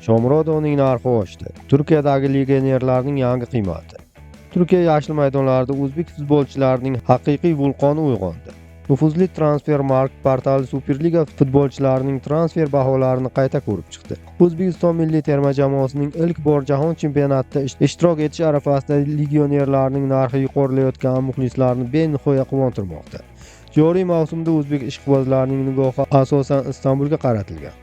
Shomurodovning narxi oshdi. Turkiyadagi legionerlarning yangi qiymati. Turkiya yashil maydonlarida o'zbek futbolchilarining haqiqiy vulqoni uyg'ondi. Nufuzli Transfermarkt portali Superliga futbolchilarining transfer baholarini qayta ko'rib chiqdi. O'zbekiston milliy terma jamoasining ilk bor jahon chempionatida ishtirok etish arafasida legionerlarning narxi yuqorilayotgani muxlislarni benihoya quvontirmoqda. Joriy mavsumda o'zbek ishqibozlarining nigohi asosan Istanbulga qaratilgan.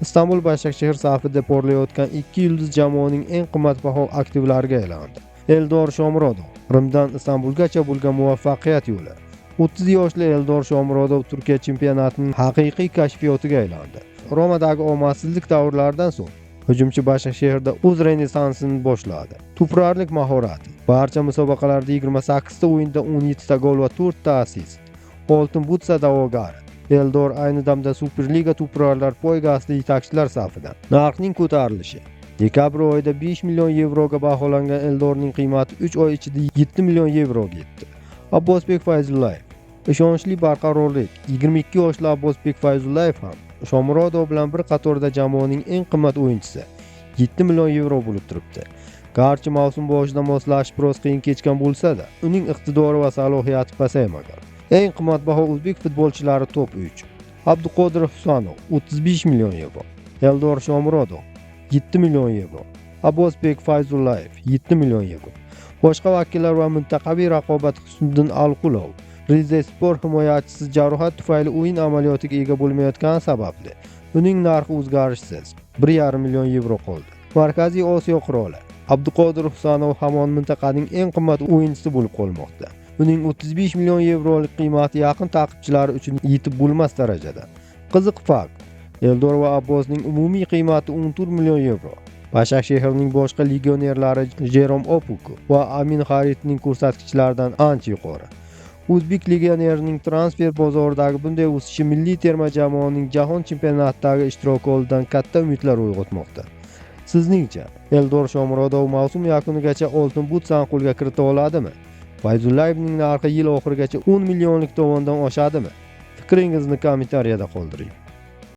Istanbul Başakşehir safida porlayotgan 2 yulduz jamoaning eng qimmatbaho aktivlariga aylandi. Eldor Shomurodov Rimdan Istanbulgacha bo'lgan muvaffaqiyat yo'li. 30 yoshli Eldor Shomurodov Turkiya chempionatining haqiqiy kashfiyotiga aylandi. Romadagi omadsizlik davrlaridan so'ng hujumchi Başakşehirda o'z renessansini boshladi. To'purarlik mahorati. Barcha musobaqalarda 28 ta o'yinda 17 ta gol va 4 ta assist. Oltin butsa da'vogari. Eldor ayni damda Superliga to'purarlar poygasida yetakchilar safidan. Narxning ko'tarilishi. Dekabr oyida 5 million yevroga baholangan Eldorning qiymati 3 oy ichida 7 million yevroga yetdi. Abbosbek Fayzullayev. Ishonchli barqarorlik. 22 yoshli Abbosbek Fayzullayev ham Shomurodov bilan bir qatorda jamoaning eng qimmat o'yinchisi. 7 million yevro bo'lib turibdi. Garchi mavsum boshida moslashish biroz qiyin kechgan bo'lsa-da, uning iqtidori va salohiyati pasaymagan. Eng qimmatbaho o'zbek futbolchilari top 3. Abduqodir Husanov 35 million yevro. Eldor Shomurodov 7 million yevro. Abbosbek Fayzullayev 7 million yevro. Boshqa vakillar va mintaqaviy raqobat Husniddin Alqulov Rizespor himoyachisi jarohat tufayli o'yin amaliyotiga ega bo'lmayotgani sababli uning narxi o'zgarishsiz 1,5 million yevro qoldi. Markaziy Osiyo qiroli Abduqodir Husanov hamon mintaqaning eng qimmat o'yinchisi bo'lib qolmoqda. Uning 35 million yevrolik qiymati yaqin ta'qibchilari uchun yetib bo'lmas darajada. Qiziq fakt, Eldor va Abbosning umumiy qiymati 14 million yevro. Başakşehirning boshqa legionerlari Jerom Opoku va Amin Haritning ko'rsatkichlaridan ancha yuqori. O'zbek legionerining transfer bozoridagi bunday o'sishi milliy terma jamoaning jahon chempionatidagi ishtiroki oldidan katta umidlar uyg'otmoqda. Sizningcha, Eldor Shomurodov mavsum yakunigacha oltin butsani qo'lga kirita oladimi? Fayzullayevning narxi yil oxirigacha 10 millionlik tovondan oshadimi? Fikringizni kommentariyada qoldiring.